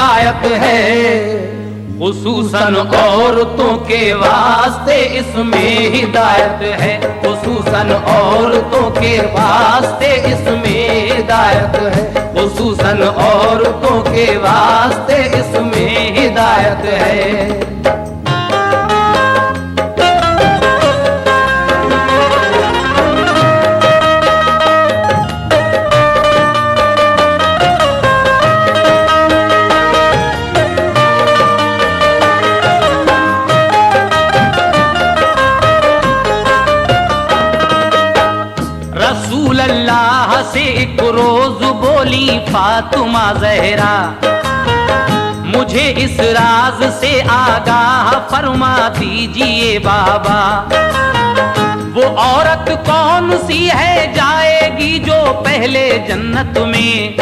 हिदायत है, खुसूसन औरतों के वास्ते इसमें हिदायत है, खुसूसन औरतों के वास्ते इसमें हिदायत है, खुसूसन औरतों के वास्ते इसमें हिदायत है। रसूल अल्लाह से एक रोज बोली फातिमा ज़हरा, मुझे इस राज से आगाह फरमा दीजिए बाबा, वो औरत कौन सी है जाएगी जो पहले जन्नत में,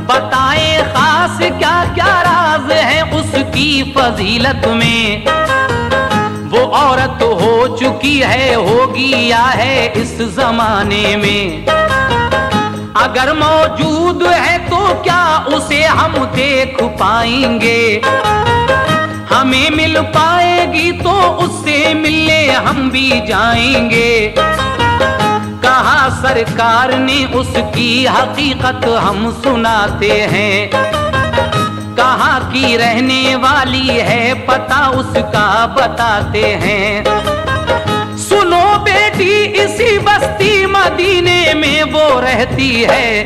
बताएं खास क्या क्या राज है उसकी फजीलत में। वो औरत हो चुकी है, होगी या है इस जमाने में, अगर मौजूद है तो क्या उसे हम देख पाएंगे, हमें मिल पाएगी तो उससे मिलने हम भी जाएंगे। कहा सरकार ने उसकी हकीकत हम सुनाते हैं, कहाँ की रहने वाली है पता उसका बताते हैं। सुनो बेटी इसी बस्ती मदीने में वो रहती है,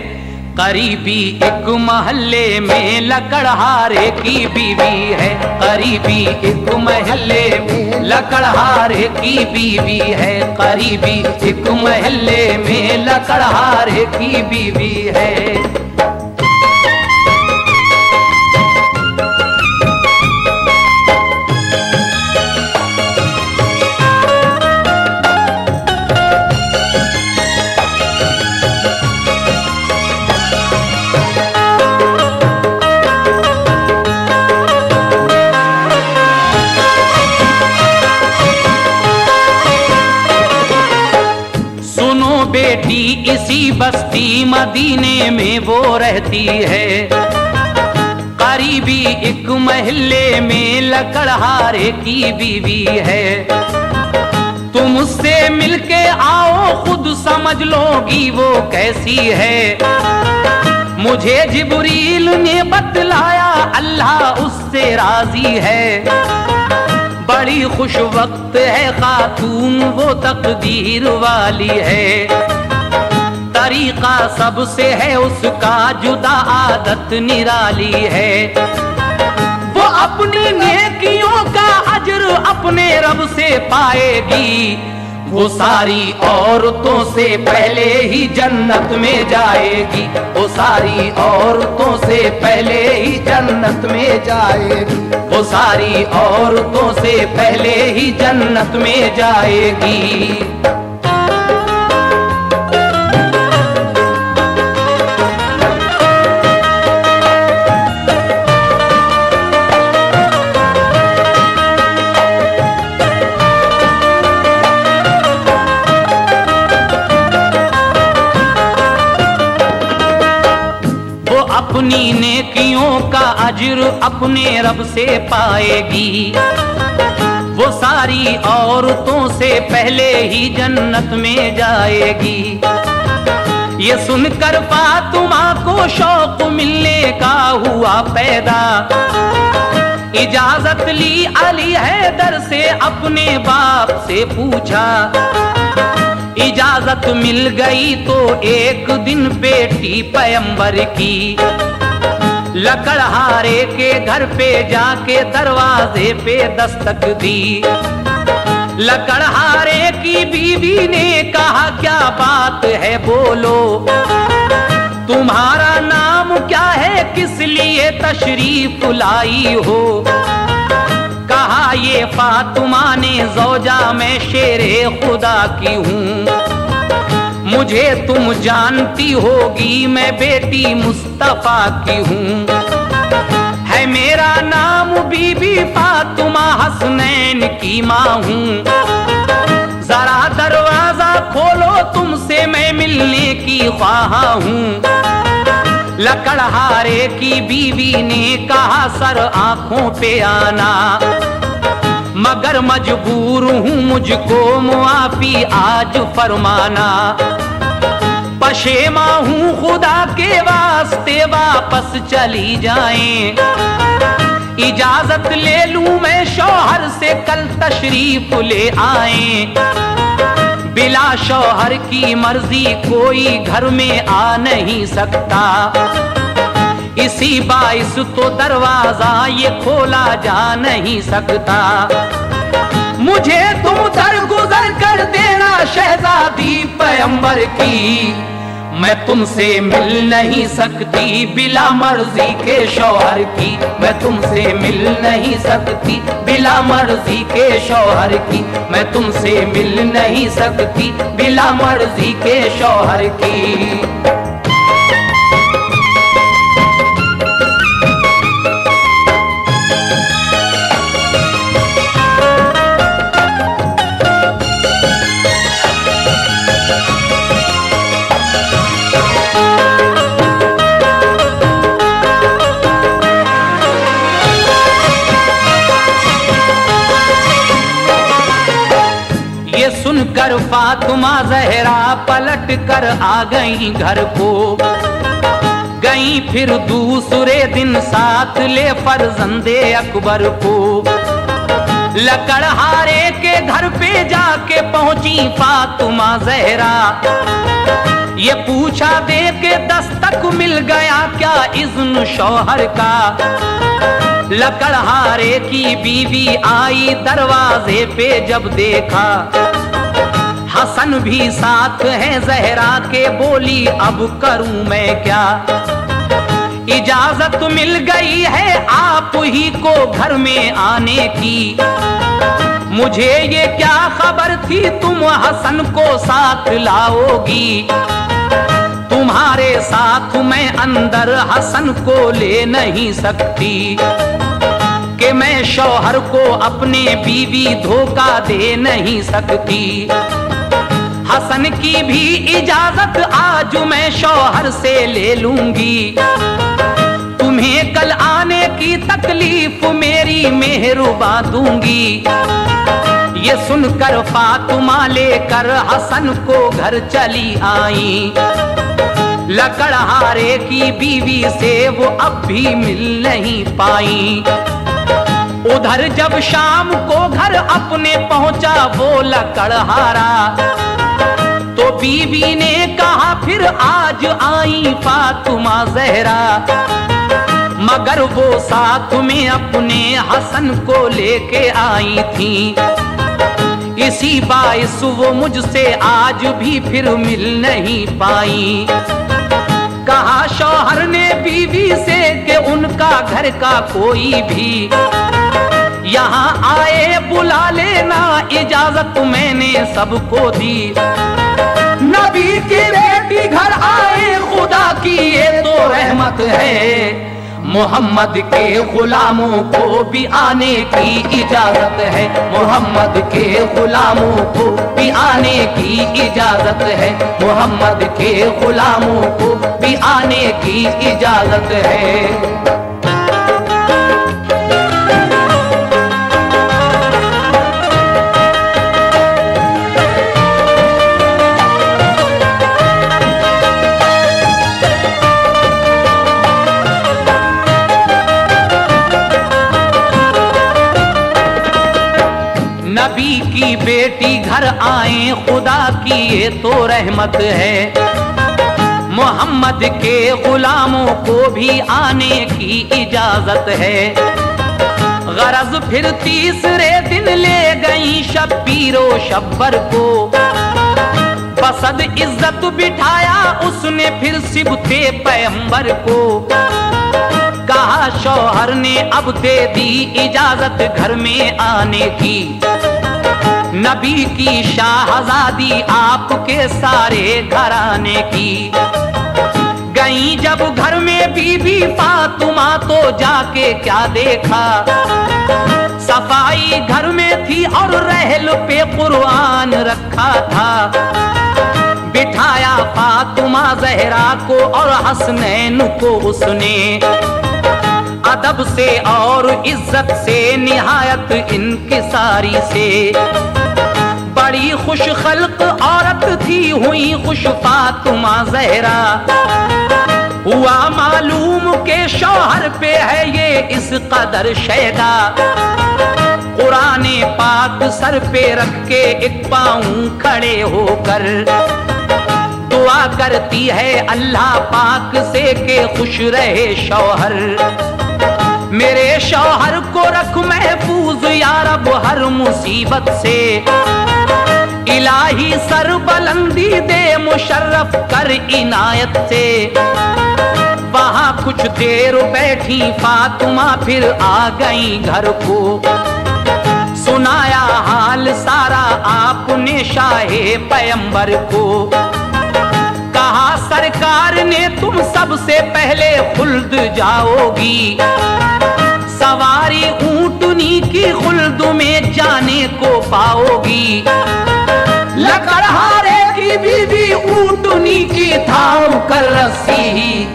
करीबी एक महल्ले में लकड़हारे की बीवी है, करीबी एक महल्ले में लकड़हारे की बीवी है, करीबी एक महल्ले में लकड़हारे की बीवी है। बेटी इसी बस्ती मदीने में वो रहती है, करीबी एक महल्ले में लकड़हारे की बीवी है। तुम उससे मिलके आओ खुद समझ लोगी वो कैसी है, मुझे जिब्रील ने बतलाया अल्लाह उससे राजी है। बड़ी खुश वक्त है खातून वो तकदीर वाली है, तरीका सबसे है उसका जुदा आदत निराली है। वो अपनी नेकियों का अज्र अपने रब से पाएगी, वो सारी औरतों से पहले ही जन्नत में जाएगी, वो सारी औरतों से पहले ही जन्नत में जाएगी, वो सारी औरतों से पहले ही जन्नत में जाएगी। अपनी नेकियों का अज्र अपने रब से पाएगी, वो सारी औरतों से पहले ही जन्नत में जाएगी। ये सुनकर फातिमा को शौक मिलने का हुआ पैदा, इजाजत ली अली हैदर से अपने बाप से पूछा, इजाजत मिल गई तो एक दिन बेटी पैगंबर की लकड़हारे के घर पे जाके दरवाजे पे दस्तक दी। लकड़हारे की बीवी ने कहा क्या बात है बोलो, तुम्हारा नाम क्या है किस लिए तशरीफ लाई हो। कहा ये फातिमा ने ज़ौजा मैं शेरे खुदा की हूँ, मुझे तुम जानती होगी मैं बेटी मुस्तफा की हूँ। है मेरा नाम बीबी फातिमा हसनैन की माँ हूँ, जरा दरवाजा खोलो तुमसे मैं मिलने की ख्वाहा हूँ। लकड़हारे की बीवी ने कहा सर आंखों पे आना, मगर मजबूर हूँ मुझको मुआफी आज फरमाना। पशेमा हूँ खुदा के वास्ते वापस चली जाएं, इजाजत ले लूं मैं शौहर से कल तशरीफ ले आएं। बिला शौहर की मर्जी कोई घर में आ नहीं सकता, इसी बाइस तो दरवाजा ये खोला जा नहीं सकता। मुझे तुम दरगुजर कर देना शहजादी पैगंबर की, मैं तुमसे मिल नहीं सकती बिला मर्जी के शौहर की, मैं तुमसे मिल नहीं सकती बिला मर्जी के शौहर की, मैं तुमसे मिल नहीं सकती बिला मर्जी के शौहर की। सुनकर फातिमा ज़हरा पलट कर आ गई घर को, गई फिर दूसरे दिन साथ ले फर्जंदे अकबर को। लकड़हारे के घर पे जाके पहुंची फातिमा ज़हरा, ये पूछा दे के दस्तक मिल गया क्या इज़्न शौहर का। लकड़हारे की बीवी आई दरवाजे पे जब देखा, हसन भी साथ है ज़हरा के, बोली अब करूं मैं क्या। इजाजत मिल गई है आप ही को घर में आने की, मुझे ये क्या खबर थी तुम हसन को साथ लाओगी। तुम्हारे साथ मैं अंदर हसन को ले नहीं सकती, कि मैं शौहर को अपने बीवी धोखा दे नहीं सकती। हसन की भी इजाजत आज मैं शौहर से ले लूंगी, तुम्हें कल आने की तकलीफ मेरी मेहरुबा दूंगी। ये सुनकर फातिमा लेकर हसन को घर चली आई, लकड़हारे की बीवी से वो अब भी मिल नहीं पाई। उधर जब शाम को घर अपने पहुंचा वो लकड़हारा, तो बीवी ने कहा फिर आज आई फातिमा ज़हरा, मगर वो साथ में अपने हसन को लेके आई थी। इसी बाइस वो मुझसे आज भी फिर मिल नहीं पाई। कहा शौहर ने बीवी से कि उनका घर का कोई भी यहाँ आए बुला लेना, इजाजत मैंने सबको दी। नबी की बेटी घर आए खुदा की ये तो रहमत है, मोहम्मद के गुलामों को भी आने की इजाजत है, मोहम्मद के गुलामों को भी आने की इजाजत है, मोहम्मद के गुलामों को भी आने की इजाजत है। नबी की बेटी घर आए खुदा की ये तो रहमत है, मोहम्मद के गुलामों को भी आने की इजाजत है। गरज फिर तीसरे दिन ले गई शब्बीरो शब्बर को, बसद इज्जत बिठाया उसने फिर सिबते पैगंबर को। कहा शौहर ने अब दे दी इजाजत घर में आने की, नबी की शाहजादी आपके सारे घराने की। गई जब घर में बीबी फातिमा तो जाके क्या देखा, सफाई घर में थी और रहल पे कुरान रखा था। बिठाया फातिमा जहरा को और हसनैन को उसने अदब से और इज्जत से निहायत इनकिसारी से बड़ी खुश खल्क औरत थी हुई खुश फातिमा जहरा। हुआ मालूम के शौहर पे है ये इस कदर शैदा। कुराने पाक सर पे रख के एक पाँव खड़े होकर दुआ करती है अल्लाह पाक से के खुश रहे शौहर। मेरे शौहर को रख महफूज या रब हर मुसीबत से। इलाही सर बुलंदी दे मुशर्रफ कर इनायत से। वहां कुछ देर बैठी फातिमा फिर आ गई घर को। सुनाया हाल सारा आपने शाहे पैगंबर को। कहा सरकार ने तुम सबसे पहले खुल्द जाओगी। सवारी ऊंटनी की खुल्द में जाने को पाओगी। लकड़हारे की बीवी ऊंटनी की थाम कर रस्सी।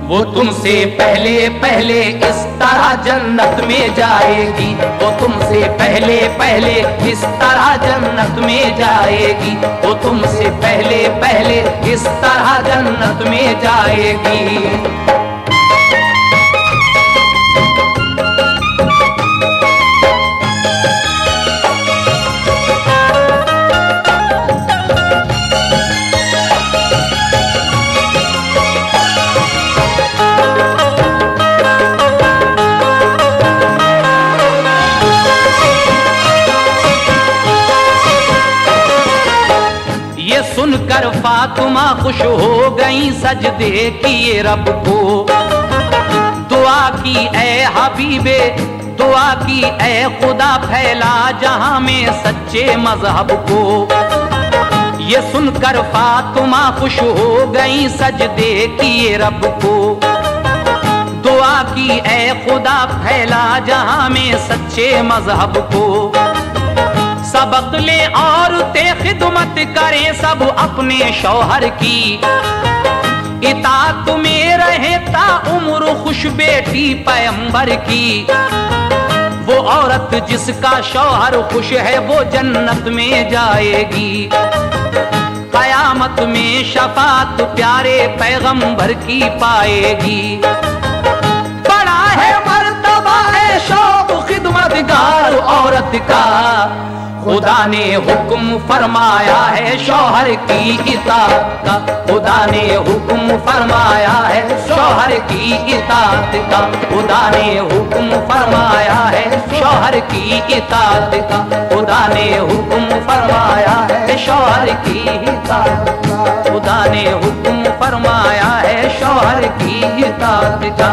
वो तुमसे पहले पहले इस तरह जन्नत में जाएगी। वो तुमसे पहले पहले इस तरह जन्नत में जाएगी। वो तुमसे पहले पहले इस तरह जन्नत में जाएगी। सुनकर फातिमा खुश हो गई सजदे किए रब को। दुआ की ए हबीबे दुआ की ए खुदा फैला जहां में सच्चे मजहब को। ये सुनकर फातिमा खुश हो गई सजदे किए रब को। दुआ की ए खुदा फैला जहां में सच्चे मजहब को। सबक ले और ते खिदमत करे सब अपने शौहर की। इताअत में रहे ता उम्र खुश बेटी पैगंबर की। वो औरत जिसका शौहर खुश है वो जन्नत में जाएगी। कयामत में शफात प्यारे पैगंबर की पाएगी। बड़ा है मर्तबा है शौक खिदमतगार औरत का। खुदा ने हुक्म फरमाया है शौहर की इताअत का। खुदा ने हुक्म फरमाया है शौहर की इताअत का। खुदा ने हुक्म फरमाया है शौहर की इताअत का। खुदा ने हुक्म फरमाया है शौहर की इताअत का। खुदा ने हुक्म फरमाया है शौहर की इताअत का।